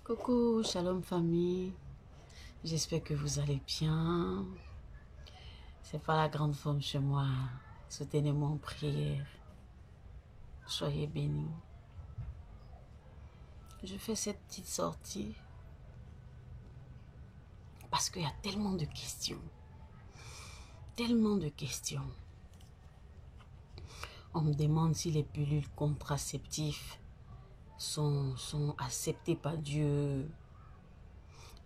Coucou, shalom famille, j'espère que vous allez bien. C'est pas la grande forme chez moi, soutenez-moi en prière, soyez bénis. Je fais cette petite sortie parce qu'il y a tellement de questions, tellement de questions. On me demande si les pilules contraceptives sont acceptées par Dieu.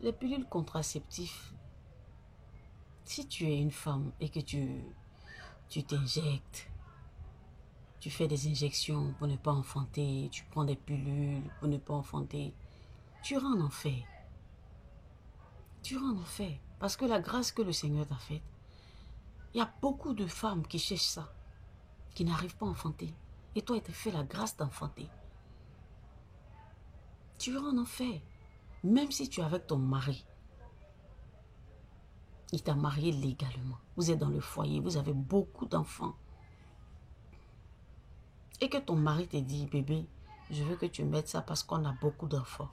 Les pilules contraceptives, si tu es une femme et que tu t'injectes, tu fais des injections pour ne pas enfanter, tu prends des pilules pour ne pas enfanter, tu iras en enfer. Tu iras en enfer. Parce que la grâce que le Seigneur t'a faite, il y a beaucoup de femmes qui cherchent ça, qui n'arrivent pas à enfanter. Et toi, il t'a fait la grâce d'enfanter. Tu iras en enfer. Même si tu es avec ton mari, il t'a marié légalement. Vous êtes dans le foyer, vous avez beaucoup d'enfants. Et que ton mari te dit, bébé, je veux que tu mettes ça parce qu'on a beaucoup d'enfants.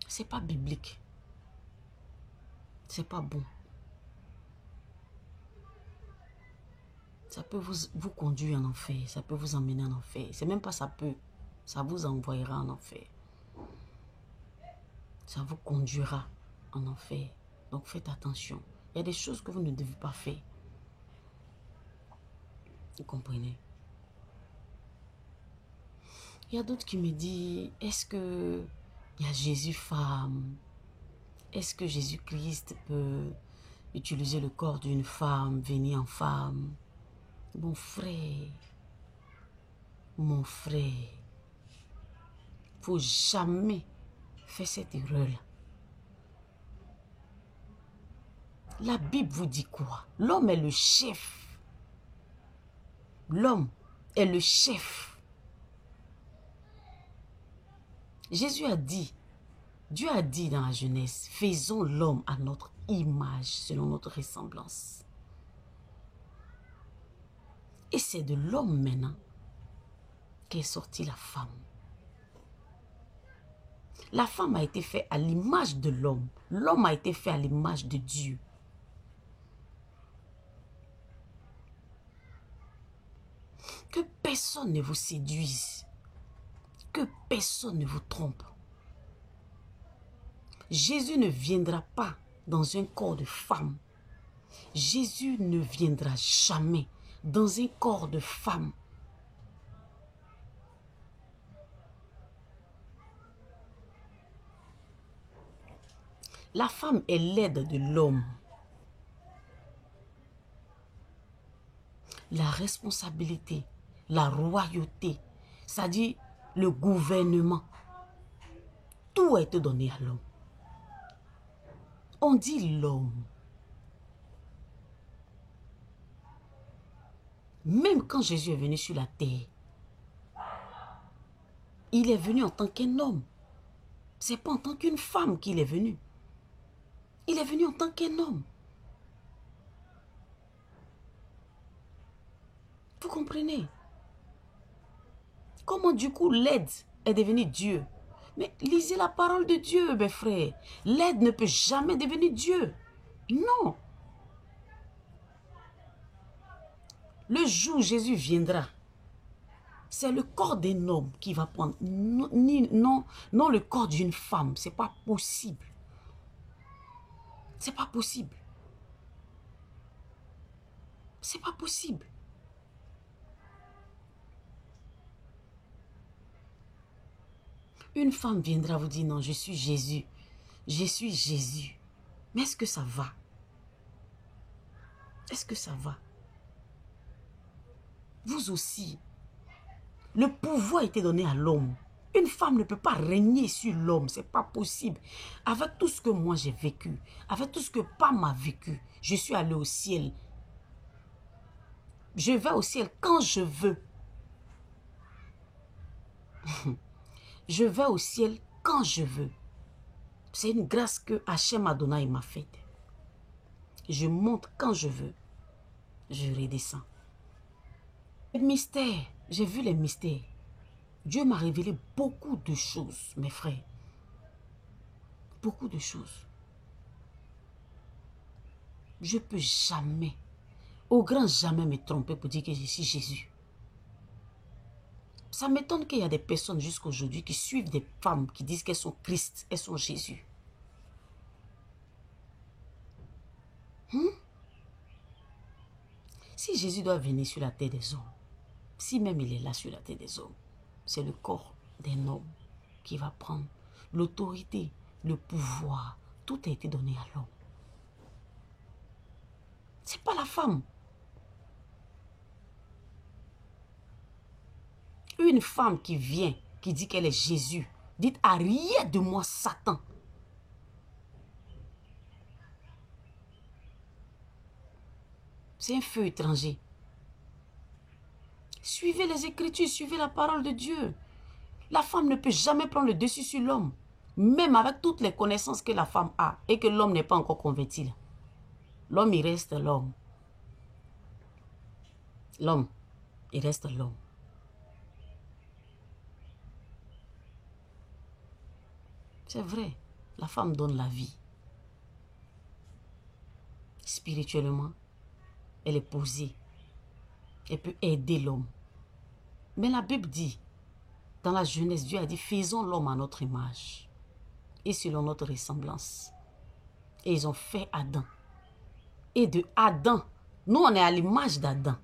C'est pas biblique. C'est pas bon. Ça peut vous conduire en enfer. Ça peut vous emmener en enfer. C'est même pas ça peut. Ça vous envoyera en enfer. Ça vous conduira en enfer. Donc faites attention. Il y a des choses que vous ne devez pas faire. Vous comprenez? Il y a d'autres qui me disent, est-ce que il y a Jésus femme? Est-ce que Jésus-Christ peut utiliser le corps d'une femme, venir en femme? Mon frère, faut jamais faire cette erreur-là. La Bible vous dit quoi? L'homme est le chef. L'homme est le chef. Jésus a dit, Dieu a dit dans la Genèse, faisons l'homme à notre image, selon notre ressemblance. Et c'est de l'homme maintenant qu'est sortie la femme. La femme a été faite à l'image de l'homme. L'homme a été fait à l'image de Dieu. Que personne ne vous séduise. Que personne ne vous trompe. Jésus ne viendra pas dans un corps de femme. Jésus ne viendra jamais dans un corps de femme. La femme est l'aide de l'homme. La responsabilité, la royauté, c'est-à-dire le gouvernement, tout a été donné à l'homme. On dit l'homme. Même quand Jésus est venu sur la terre, il est venu en tant qu'un homme. Ce n'est pas en tant qu'une femme qu'il est venu. Il est venu en tant qu'un homme. Vous comprenez? Comment du coup l'aide est devenue Dieu? Mais lisez la parole de Dieu, mes frères. L'aide ne peut jamais devenir Dieu. Non. Le jour où Jésus viendra, c'est le corps d'un homme qui va prendre. Non le corps d'une femme. Ce n'est pas possible. C'est pas possible. C'est pas possible. Une femme viendra vous dire, non, je suis Jésus. Je suis Jésus. Mais est-ce que ça va? Est-ce que ça va? Vous aussi, le pouvoir a été donné à l'homme. Une femme ne peut pas régner sur l'homme. Ce n'est pas possible. Avec tout ce que moi j'ai vécu, avec tout ce que Pam a vécu, je suis allée au ciel. Je vais au ciel quand je veux. Je vais au ciel quand je veux. C'est une grâce que Hachem Adonai m'a faite. Je monte quand je veux. Je redescends. Les mystères, j'ai vu les mystères. Dieu m'a révélé beaucoup de choses, mes frères. Beaucoup de choses. Je ne peux jamais, au grand jamais me tromper pour dire que je suis Jésus. Ça m'étonne qu'il y a des personnes jusqu'à aujourd'hui qui suivent des femmes qui disent qu'elles sont Christ, elles sont Jésus. Si Jésus doit venir sur la terre des hommes, si même il est là sur la terre des hommes, c'est le corps d'un homme qui va prendre l'autorité, le pouvoir. Tout a été donné à l'homme. Ce n'est pas la femme. Une femme qui vient, qui dit qu'elle est Jésus, dites arrière de moi Satan. C'est un feu étranger. Suivez les Écritures, suivez la parole de Dieu. La femme ne peut jamais prendre le dessus sur l'homme. Même avec toutes les connaissances que la femme a et que l'homme n'est pas encore converti. L'homme, il reste l'homme. L'homme, il reste l'homme. C'est vrai, la femme donne la vie. Spirituellement, elle est posée. Elle peut aider l'homme. Mais la Bible dit, dans la Genèse, Dieu a dit, faisons l'homme à notre image et selon notre ressemblance. Et ils ont fait Adam. Et de Adam, nous on est à l'image d'Adam.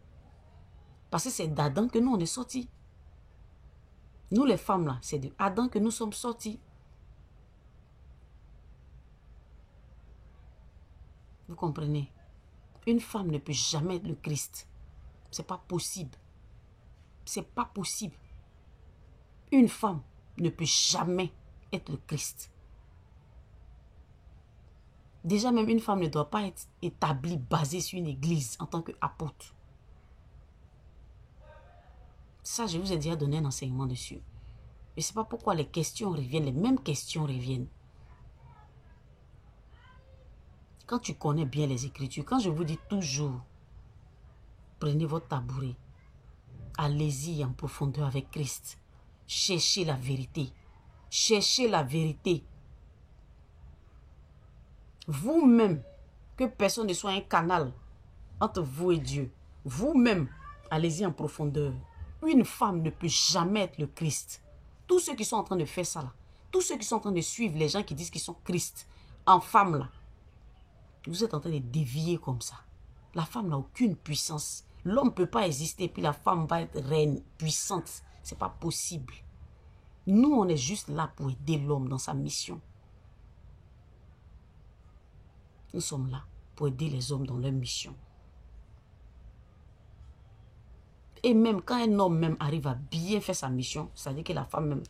Parce que c'est d'Adam que nous on est sortis. Nous les femmes là, c'est de Adam que nous sommes sortis. Vous comprenez? Une femme ne peut jamais être le Christ. C'est pas possible. C'est pas possible. Une femme ne peut jamais être le Christ. Déjà même une femme ne doit pas être établie, basée sur une église en tant qu'apôtre. Ça, je vous ai déjà donné un enseignement dessus. Je ne sais pas pourquoi les questions reviennent, les mêmes questions reviennent. Quand tu connais bien les Écritures, quand je vous dis toujours, prenez votre tabouret, allez-y en profondeur avec Christ. Cherchez la vérité. Cherchez la vérité. Vous-même, que personne ne soit un canal entre vous et Dieu. Vous-même, allez-y en profondeur. Une femme ne peut jamais être le Christ. Tous ceux qui sont en train de faire ça là, tous ceux qui sont en train de suivre les gens qui disent qu'ils sont Christ, en femme là, vous êtes en train de dévier comme ça. La femme n'a aucune puissance. L'homme ne peut pas exister, puis la femme va être reine, puissante. Ce n'est pas possible. Nous, on est juste là pour aider l'homme dans sa mission. Nous sommes là pour aider les hommes dans leur mission. Et même quand un homme même arrive à bien faire sa mission, ça veut dire que la femme même,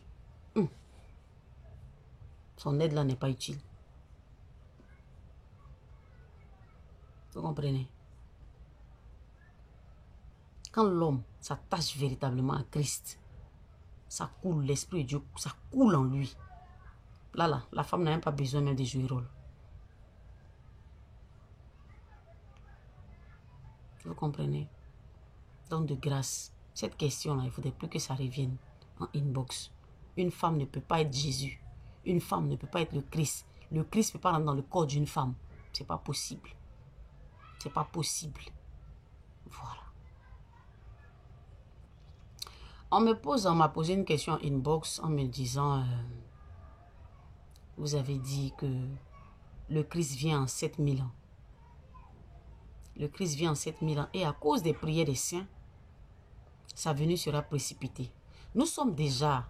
son aide là n'est pas utile. Vous comprenez? Quand l'homme s'attache véritablement à Christ, ça coule, l'Esprit de Dieu, ça coule en lui. Là, la femme n'a même pas besoin même de jouer rôle. Vous comprenez? Donc de grâce, cette question-là, il ne faudrait plus que ça revienne en inbox. Une femme ne peut pas être Jésus. Une femme ne peut pas être le Christ. Le Christ ne peut pas rentrer dans le corps d'une femme. Ce n'est pas possible. C'est pas possible. Voilà. On m'a posé une question en inbox en me disant, vous avez dit que le Christ vient en 7000 ans. Le Christ vient en 7000 ans et à cause des prières des saints, sa venue sera précipitée. Nous sommes déjà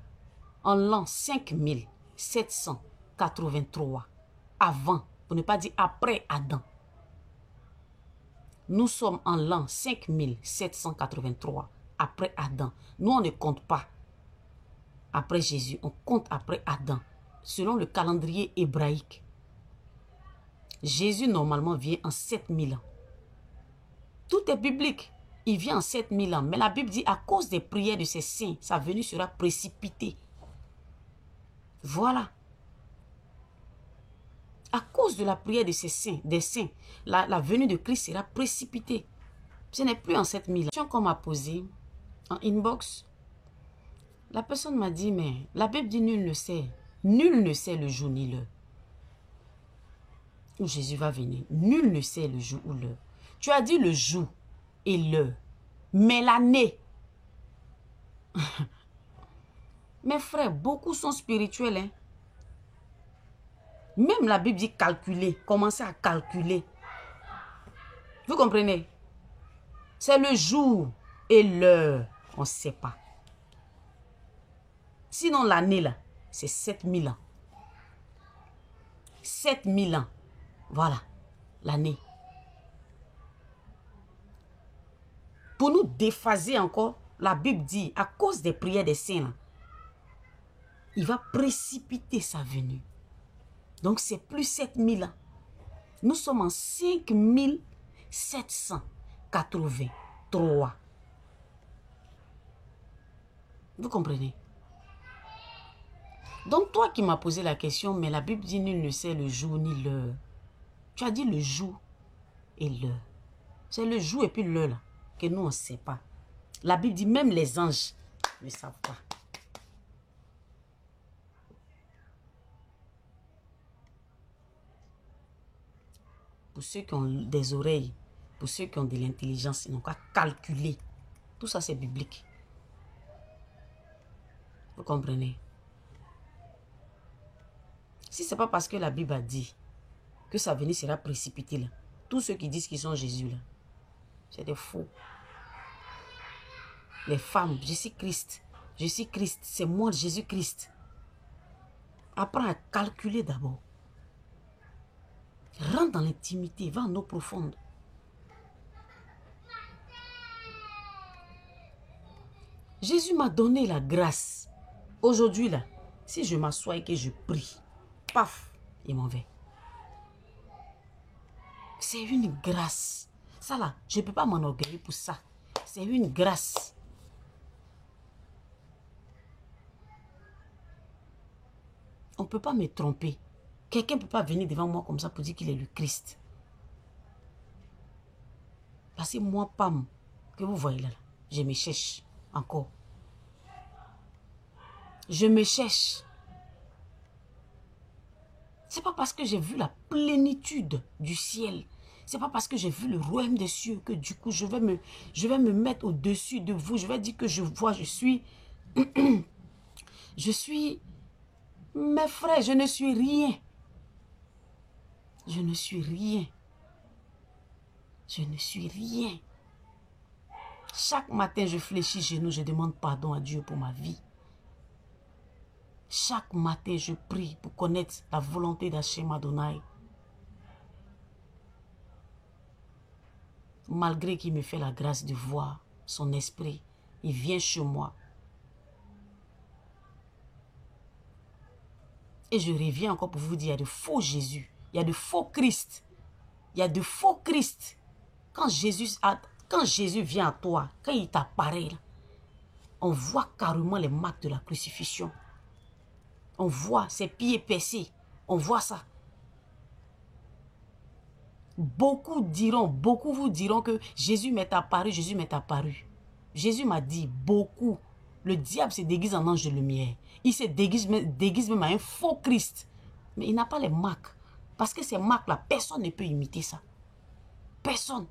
en l'an 5783 avant, pour ne pas dire après Adam. Nous sommes en l'an 5783 après Adam. Nous, on ne compte pas après Jésus, on compte après Adam, selon le calendrier hébraïque. Jésus, normalement, vient en 7000 ans. Tout est biblique. Il vient en 7000 ans. Mais la Bible dit, à cause des prières de ses saints, sa venue sera précipitée. Voilà. À cause de la prière de ses saints, des saints, la venue de Christ sera précipitée. Ce n'est plus en 7000 ans. La question qu'on m'a posée en inbox, La personne m'a dit, mais la Bible dit nul ne sait. Nul ne sait le jour ni l'heure où Jésus va venir. Nul ne sait le jour ou l'heure. Tu as dit le jour et l'heure. Mais l'année. Mes frères, beaucoup sont spirituels. Hein? Même la Bible dit calculer. Commencez à calculer. Vous comprenez? C'est le jour et l'heure. On ne sait pas. Sinon l'année là, c'est 7000 ans. 7000 ans. Voilà, l'année. Pour nous déphaser encore, la Bible dit, à cause des prières des saints, là, il va précipiter sa venue. Donc c'est plus 7000 ans. Nous sommes en 5783. Vous comprenez? Donc toi qui m'as posé la question, mais la Bible dit nul ne sait le jour ni l'heure. Tu as dit le jour et l'heure. C'est le jour et puis l'heure là que nous on ne sait pas. La Bible dit même les anges ne savent pas. Pour ceux qui ont des oreilles, pour ceux qui ont de l'intelligence, ils n'ont qu'à calculer. Tout ça c'est biblique. Vous comprenez? Si ce n'est pas parce que la Bible a dit que sa venue sera précipitée là, tous ceux qui disent qu'ils sont Jésus là, c'est des faux. Les femmes, je suis Christ. Je suis Christ, c'est moi Jésus-Christ. Apprends à calculer d'abord. Rentre dans l'intimité, va en eau profonde. Jésus m'a donné la grâce. Aujourd'hui là, si je m'assois et que je prie, paf, il m'en va. C'est une grâce. Ça là, je ne peux pas m'enorgueillir pour ça. C'est une grâce. On ne peut pas me tromper. Quelqu'un ne peut pas venir devant moi comme ça pour dire qu'il est le Christ. Parce que moi, Pam, que vous voyez là, je me cherche encore. Je me cherche. Ce n'est pas parce que j'ai vu la plénitude du ciel. Ce n'est pas parce que j'ai vu le royaume des cieux que du coup je vais me mettre au-dessus de vous. Je vais dire que je vois, je suis... je suis... Mes frères, je ne suis rien. Je ne suis rien. Je ne suis rien. Chaque matin, je fléchis genoux, je demande pardon à Dieu pour ma vie. Chaque matin, je prie pour connaître la volonté d'Hachem Adonai. Malgré qu'il me fait la grâce de voir son esprit, il vient chez moi. Et je reviens encore pour vous dire, il y a de faux Jésus, il y a de faux Christ. Il y a de faux Christ. Quand Jésus vient à toi, quand il t'apparaît, on voit carrément les marques de la crucifixion. On voit ses pieds percés. On voit ça. Beaucoup vous diront que Jésus m'est apparu, Jésus m'est apparu. Jésus m'a dit beaucoup. Le diable se déguise en ange de lumière. Il se déguise même à un faux Christ. Mais il n'a pas les marques. Parce que ces marques-là, personne ne peut imiter ça. Personne.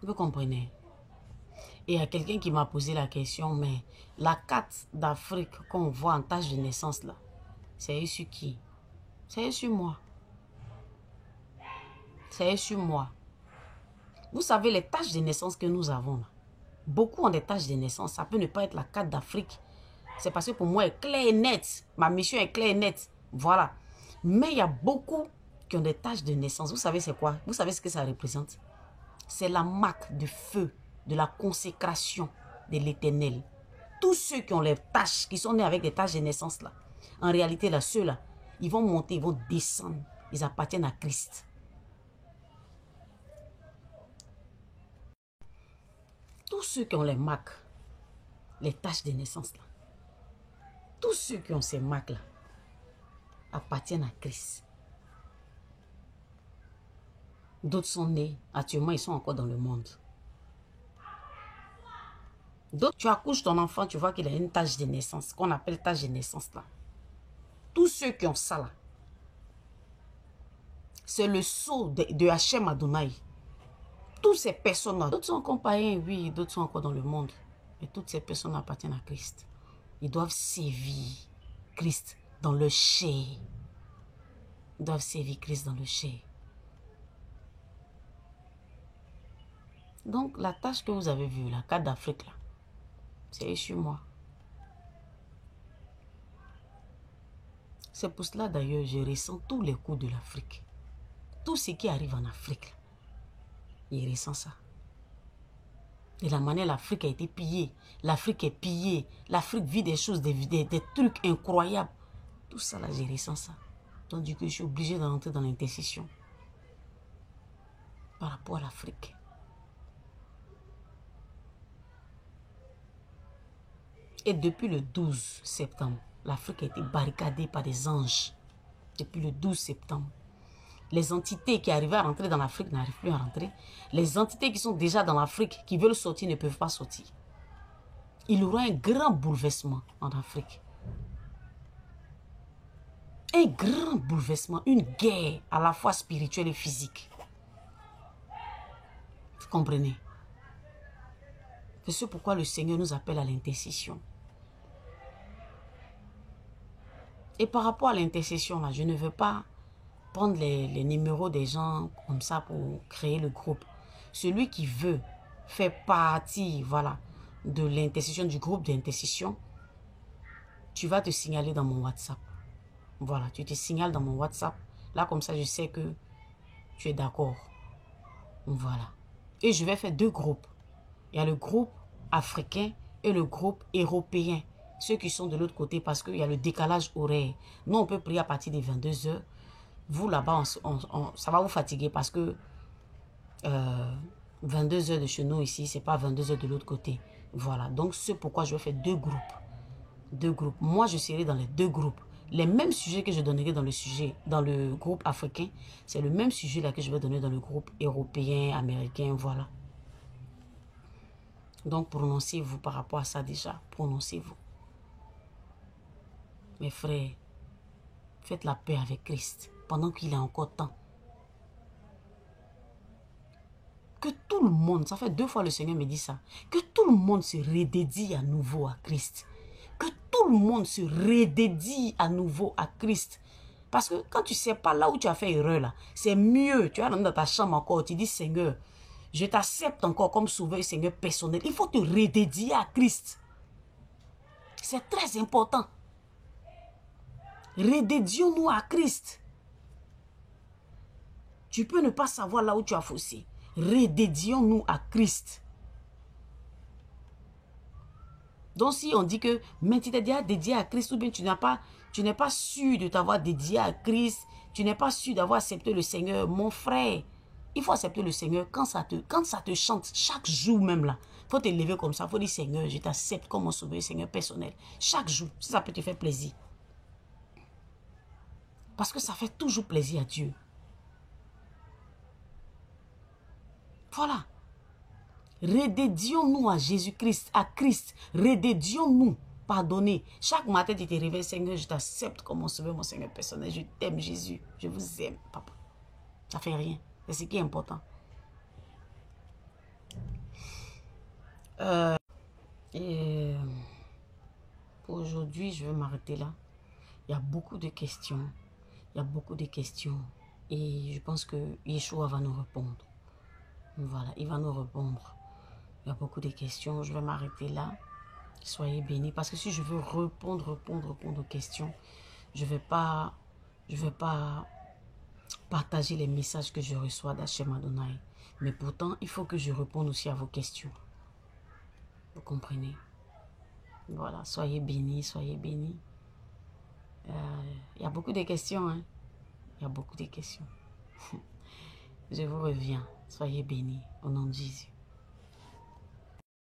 Vous comprenez? Et il y a quelqu'un qui m'a posé la question, mais la carte d'Afrique qu'on voit en tâche de naissance là, c'est sur qui? C'est sur moi. C'est sur moi. Vous savez les tâches de naissance que nous avons là. Beaucoup ont des tâches de naissance. Ça peut ne pas être la carte d'Afrique. C'est parce que pour moi, elle est claire et nette. Ma mission est claire et nette. Voilà. Mais il y a beaucoup qui ont des tâches de naissance. Vous savez c'est quoi? Vous savez ce que ça représente? C'est la marque de feu, de la consécration de l'Éternel. Tous ceux qui ont les tâches, qui sont nés avec des tâches de naissance là, en réalité là, ceux-là, ils vont monter, ils vont descendre. Ils appartiennent à Christ. Tous ceux qui ont les marques, les tâches de naissance là, tous ceux qui ont ces marques là, appartiennent à Christ. D'autres sont nés. Actuellement, ils sont encore dans le monde. D'autres, tu accouches ton enfant, tu vois qu'il a une tache de naissance, qu'on appelle tache de naissance là. Tous ceux qui ont ça là, c'est le sceau de Hachem Adonai. Toutes ces personnes-là, d'autres sont encore païens, oui, d'autres sont encore dans le monde. Mais toutes ces personnes appartiennent à Christ. Ils doivent servir Christ dans le chair. Ils doivent servir Christ dans le chair. Donc, la tâche que vous avez vue, la carte d'Afrique, là, c'est sur moi. C'est pour cela, d'ailleurs, je ressens tous les coups de l'Afrique. Tout ce qui arrive en Afrique, là, je ressens ça. De la manière l'Afrique a été pillée. L'Afrique est pillée. L'Afrique vit des choses, des trucs incroyables. Tout ça, là, je ressens ça. Donc, du coup, je suis obligée d'entrer dans l'intercession. Par rapport à l'Afrique. Et depuis le 12 septembre, l'Afrique a été barricadée par des anges. Depuis le 12 septembre. Les entités qui arrivaient à rentrer dans l'Afrique n'arrivent plus à rentrer. Les entités qui sont déjà dans l'Afrique, qui veulent sortir, ne peuvent pas sortir. Il y aura un grand bouleversement en Afrique. Un grand bouleversement, une guerre à la fois spirituelle et physique. Vous comprenez? C'est pourquoi le Seigneur nous appelle à l'intercession. Et par rapport à l'intercession, là, je ne veux pas prendre les numéros des gens comme ça pour créer le groupe. Celui qui veut faire partie, voilà, de l'intercession, du groupe d'intercession, tu vas te signaler dans mon WhatsApp. Voilà, tu te signales dans mon WhatsApp. Là, comme ça, je sais que tu es d'accord. Voilà. Et je vais faire deux groupes. Il y a le groupe africain et le groupe européen. Ceux qui sont de l'autre côté parce qu'il y a le décalage horaire. Nous, on peut prier à partir des 22 h. Vous, là-bas, ça va vous fatiguer parce que 22 h de chez nous ici, c'est pas 22 h de l'autre côté. Voilà. Donc, c'est pourquoi je vais faire deux groupes. Deux groupes. Moi, je serai dans les deux groupes. Les mêmes sujets que je donnerai dans le groupe africain, c'est le même sujet là que je vais donner dans le groupe européen, américain, voilà. Donc, prononcez-vous par rapport à ça déjà. Prononcez-vous. Mes frères, faites la paix avec Christ pendant qu'il a encore temps. Que tout le monde, ça fait 2 fois le Seigneur me dit ça, que tout le monde se redédie à nouveau à Christ. Que tout le monde se redédie à nouveau à Christ. Parce que quand tu ne sais pas là où tu as fait erreur, là, c'est mieux. Tu vas dans ta chambre encore, tu dis Seigneur, je t'accepte encore comme sauveur et Seigneur personnel. Il faut te redédier à Christ. C'est très important. Redédions-nous à Christ. Tu peux ne pas savoir là où tu as faussé. Redédions-nous à Christ. Donc si on dit que mais tu t'es déjà dédié à Christ ou bien tu n'es pas sûr de t'avoir dédié à Christ, tu n'es pas sûr d'avoir accepté le Seigneur, mon frère, il faut accepter le Seigneur quand ça te chante, chaque jour même là. Il faut te lever comme ça, il faut dire Seigneur, je t'accepte comme mon sauveur, Seigneur personnel. Chaque jour, si ça peut te faire plaisir. Parce que ça fait toujours plaisir à Dieu. Voilà. Redédions-nous à Jésus-Christ, à Christ. Redédions-nous. Pardonnez. Chaque matin, tu te réveilles, Seigneur, je t'accepte comme mon sauveur, mon Seigneur personnel. Je t'aime, Jésus. Je vous aime, papa. Ça ne fait rien. C'est ce qui est important. Pour aujourd'hui, je vais m'arrêter là. Il y a beaucoup de questions. Il y a beaucoup de questions. Et je pense que Yeshua va nous répondre. Voilà, il va nous répondre. Il y a beaucoup de questions. Je vais m'arrêter là. Soyez bénis. Parce que si je veux répondre aux questions, je ne vais pas partager les messages que je reçois d'Hachem Adonai. Mais pourtant, il faut que je réponde aussi à vos questions. Vous comprenez? Voilà, soyez bénis, soyez bénis. Il y a beaucoup de questions, hein? Il y a beaucoup de questions. Je vous reviens. Soyez bénis au nom de Jésus.